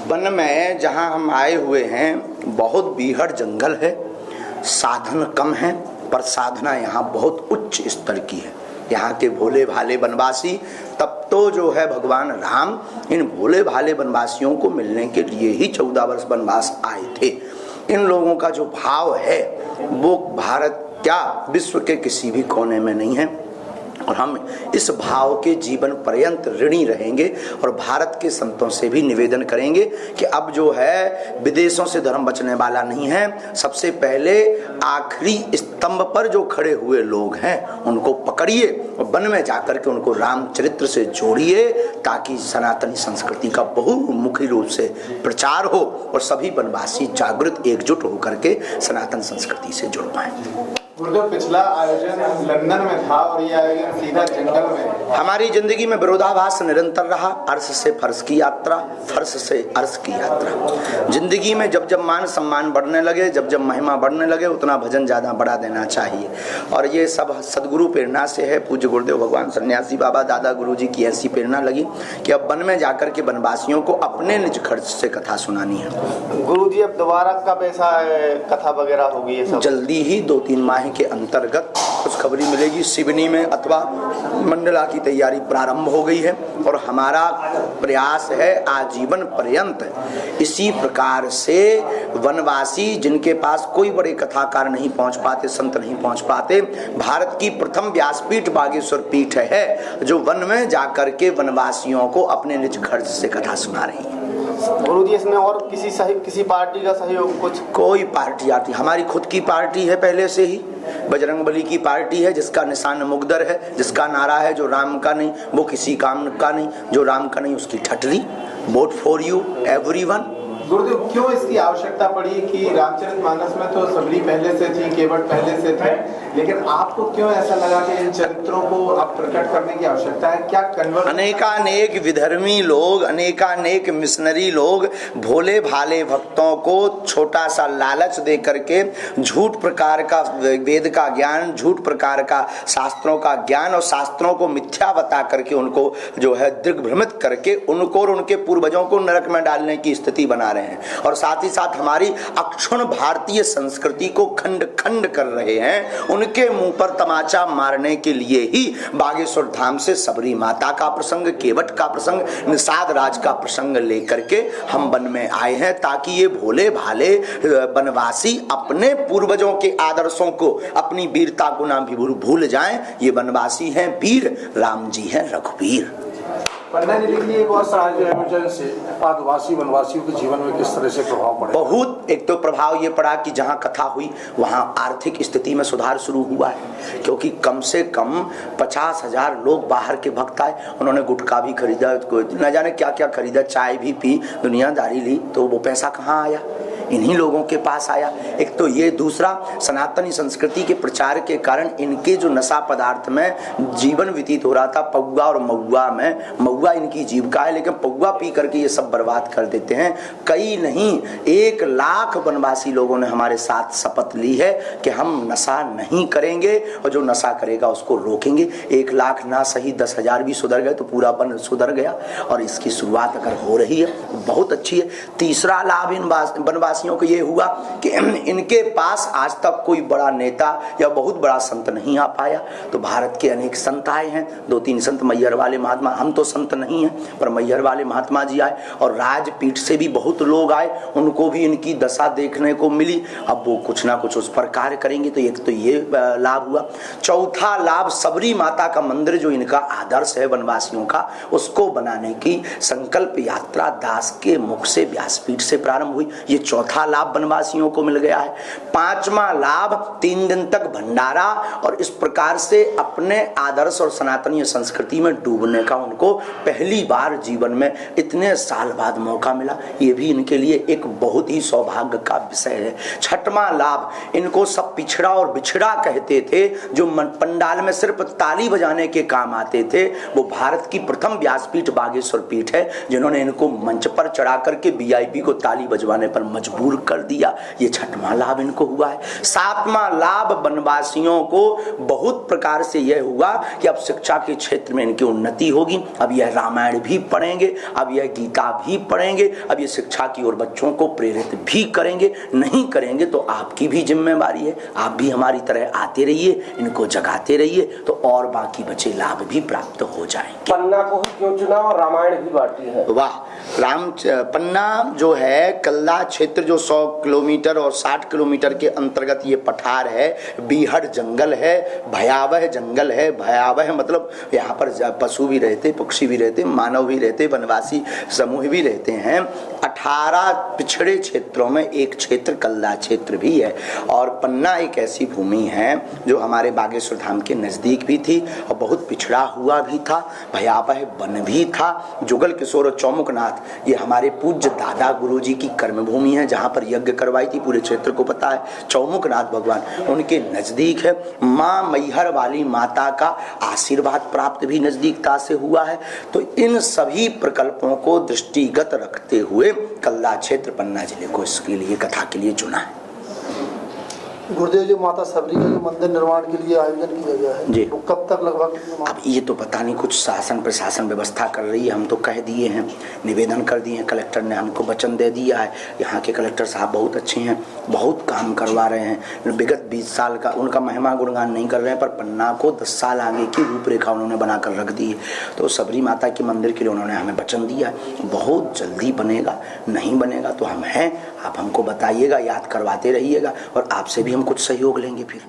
One में जहाँ हम आए हुए हैं बहुत बीहड़ जंगल है, साधन कम है, पर साधना यहाँ बहुत उच्च स्तर की है। यहाँ के भोले भाले वनवासी तब तो जो है भगवान राम इन भोले भाले वनवासियों को मिलने के लिए ही 14 वर्ष वनवास आए थे। इन लोगों का जो भाव है वो भारत क्या विश्व के किसी भी कोने में नहीं है, और हम इस भाव के जीवन पर्यंत ऋणी रहेंगे। और भारत के संतों से भी निवेदन करेंगे कि अब जो है विदेशों से धर्म बचने वाला नहीं है। सबसे पहले आखिरी स्तंभ पर जो खड़े हुए लोग हैं उनको पकड़िए और वन में जाकर के उनको रामचरित्र से जोड़िए, ताकि सनातनी संस्कृति का बहुमुखी रूप से प्रचार हो और सभी वनवासी जागृत एकजुट होकर के सनातन संस्कृति से जुड़ पाए। गुरुदेव, पिछला आयोजन लंदन में था और ये आयोजन सीधा जंगल में। हमारी जिंदगी में विरोधाभास निरंतर रहा। अर्श से फर्श की यात्रा, फर्श से अर्श की यात्रा। जिंदगी में जब जब मान सम्मान बढ़ने लगे, जब जब महिमा बढ़ने लगे, उतना भजन ज्यादा बढ़ा देना चाहिए। और ये सब सदगुरु प्रेरणा से है। पूज्य गुरुदेव भगवान सन्यासी बाबा दादा गुरु जी की ऐसी प्रेरणा लगी कि अब वन में जाकर के वनवासियों को अपने निज खर्च से कथा सुनानी है। गुरु जी, अब दोबारा कब ऐसा कथा वगैरह होगी? ये सब जल्दी ही 2-3 माह के अंतर्गत खुशखबरी मिलेगी। सिवनी में अथवा मंडला की तैयारी प्रारंभ हो गई है और हमारा प्रयास है आजीवन पर्यंत इसी प्रकार से वनवासी जिनके पास कोई बड़े कथाकार नहीं पहुंच पाते, संत नहीं पहुंच पाते, भारत की प्रथम व्यासपीठ बागेश्वर पीठ है जो वन में जाकर के वनवासियों को अपने निज खर्च से कथा सुना रही है। गुरु जी, इसमें और किसी पार्टी का सहयोग? कुछ कोई पार्टी आती, हमारी खुद की पार्टी है पहले से ही। बजरंगबली की पार्टी है जिसका निशान मुगदर है, जिसका नारा है जो राम का नहीं वो किसी काम का नहीं, जो राम का नहीं उसकी ठटरी। Vote for you everyone. गुरुदेव, क्यों इसकी आवश्यकता पड़ी कि रामचरितमानस में तो सबरी पहले से थी, केवट पहले से थे, लेकिन आपको क्यों ऐसा लगा कि इन चरित्रों को अब प्रकट करने की आवश्यकता है? क्या कन्वर्ट? अनेकानेक विधर्मी लोग, अनेकानेक मिशनरी लोग भोले भाले भक्तों को छोटा सा लालच दे करके झूठ प्रकार का वेद का ज्ञान, झूठ प्रकार का शास्त्रों का ज्ञान और शास्त्रों को मिथ्या बता करके उनको जो है दिग्भ्रमित करके उनको और उनके पूर्वजों को नरक में डालने की स्थिति बना रहे हैं। और साथ ही साथ हमारी अक्षुण भारतीय संस्कृति को खंड खंड कर रहे हैं। उनके मुंह पर तमाचा मारने के लिए ही बागेश्वर धाम से सबरी माता का प्रसंग, केवट का प्रसंग, निषाद राज का प्रसंग लेकर के हम वन में आए हैं, ताकि ये भोले भाले वनवासी अपने पूर्वजों के आदर्शों को, अपनी वीरता को ना भी भूल जाएं। ये वनवासी हैं वीर, राम जी हैं रघुवीर। पन्ना जी, लिखिए एक और आयोजन से आदिवासी वनवासियों के जीवन में किस तरह से प्रभाव पड़े? बहुत। एक तो प्रभाव ये पड़ा कि जहाँ कथा हुई वहाँ आर्थिक स्थिति में सुधार शुरू हुआ है, क्योंकि कम से कम 50,000 लोग बाहर के भक्त आए। उन्होंने गुटखा भी खरीदा, न जाने क्या क्या खरीदा, चाय भी पी, दुनियादारी ली, तो वो पैसा कहाँ आया? इन्हीं लोगों के पास आया। एक तो ये, दूसरा सनातनी संस्कृति के प्रचार के कारण इनके जो नशा पदार्थ में जीवन व्यतीत हो रहा था, पौवा और महुआ में, महुआ इनकी जीविका है, लेकिन पौवा पी करके ये सब बर्बाद कर देते हैं। कई नहीं 1 लाख वनवासी लोगों ने हमारे साथ शपथ ली है कि हम नशा नहीं करेंगे और जो नशा करेगा उसको रोकेंगे। 1 लाख ना सही 10,000 भी सुधर गए तो पूरा वन सुधर गया, और इसकी शुरुआत अगर हो रही है बहुत अच्छी है। तीसरा लाभ इन वनवासियों को ये हुआ कि इनके पास आज तक कोई बड़ा नेता या बहुत बड़ा संत नहीं आ पाया, तो भारत के अनेक संत आए हैं। 2-3 संत मैहर वाले महात्मा, हम तो संत नहीं हैं पर मैहर वाले महात्मा जी आए, और राजपीठ से भी बहुत लोग आए, उनको भी इनकी दशा देखने को मिली। अब वो कुछ ना कुछ उस पर कार्य करेंगे, तो एक तो ये लाभ हुआ। चौथा लाभ, सबरी माता का मंदिर जो इनका आदर्श है वनवासियों का, उसको बनाने की संकल्प यात्रा दास के मुख से व्यासपीठ से प्रारंभ हुई। ये चौथा लाभ वनवासियों को मिल गया है। 5वां लाभ, 3 दिन तक भंडारा, और इस प्रकार से अपने आदर्श और सनातनीय संस्कृति में डूबने का उनको पहली बार जीवन में इतने साल बाद मौका मिला। ये भी इनके लिए एक बहुत ही सौभाग्य का विषय है। 6वां लाभ, इनको सब पिछड़ा और बिछड़ा कहते थे, जो पंडाल में सिर्फ ताली बजाने के काम आते थे, वो भारत की प्रथम व्यासपीठ बागेश्वर पीठ है जिन्होंने इनको मंच पर चढ़ा करके VIP को ताली बजवाने पर मजबूर मजबूर कर दिया। ये छठवां लाभ इनको हुआ है। सातवां लाभ वनवासियों को बहुत प्रकार से यह हुआ कि अब शिक्षा के क्षेत्र में इनकी उन्नति होगी। अब यह रामायण भी पढ़ेंगे, अब यह गीता भी पढ़ेंगे, अब ये शिक्षा की ओर बच्चों को प्रेरित भी करेंगे। नहीं करेंगे तो आपकी भी जिम्मेवारी है, आप भी हमारी तरह आते रहिए, इनको जगाते रहिए, तो और बाकी बचे लाभ भी प्राप्त हो जाएंगे। पन्ना को ही क्यों चुना और रामायण भी बांटी है? वाह, पन्ना जो है कल्ला क्षेत्र जो 100 किलोमीटर और 60 किलोमीटर के अंतर्गत ये पठार है, बीहड़ जंगल है, भयावह जंगल है। भयावह मतलब यहाँ पर पशु भी रहते, पक्षी भी रहते, मानव भी रहते, वनवासी समूह भी रहते हैं। 18 पिछड़े क्षेत्रों में एक क्षेत्र कल्ला क्षेत्र भी है। और पन्ना एक ऐसी भूमि है जो हमारे बागेश्वर धाम के नजदीक भी थी और बहुत पिछड़ा हुआ भी था, भयावह वन भी था। जुगल किशोर और चौमुखनाथ ये हमारे पूज्य दादा गुरुजी की कर्मभूमि है, जहाँ पर यज्ञ करवाई थी, पूरे क्षेत्र को पता है। चौमुखनाथ भगवान उनके नजदीक है। माँ मैहर वाली माता का आशीर्वाद प्राप्त भी नजदीकता से हुआ है। तो इन सभी प्रकल्पों को दृष्टिगत रखते हुए कल्ला क्षेत्र पन्ना जिले को इसके लिए कथा के लिए चुना है। गुरुदेव जी, माता सबरी का जो मंदिर निर्माण के लिए आयोजन किया गया है जी, वो कब तक लगभग? अब ये तो पता नहीं, कुछ शासन प्रशासन व्यवस्था कर रही है। हम तो कह दिए हैं, निवेदन कर दिए हैं, कलेक्टर ने हमको वचन दे दिया है। यहाँ के कलेक्टर साहब बहुत अच्छे हैं, बहुत काम करवा रहे हैं। विगत 20 साल का उनका महिमा गुणगान नहीं कर रहे हैं, पर पन्ना को 10 साल आगे की रूपरेखा उन्होंने बनाकर रख दी है। तो सबरी माता के मंदिर के लिए उन्होंने हमें वचन दिया है, बहुत जल्दी बनेगा। नहीं बनेगा तो हम हैं, आप हमको बताइएगा, याद करवाते रहिएगा और आपसे भी हम कुछ सहयोग लेंगे फिर।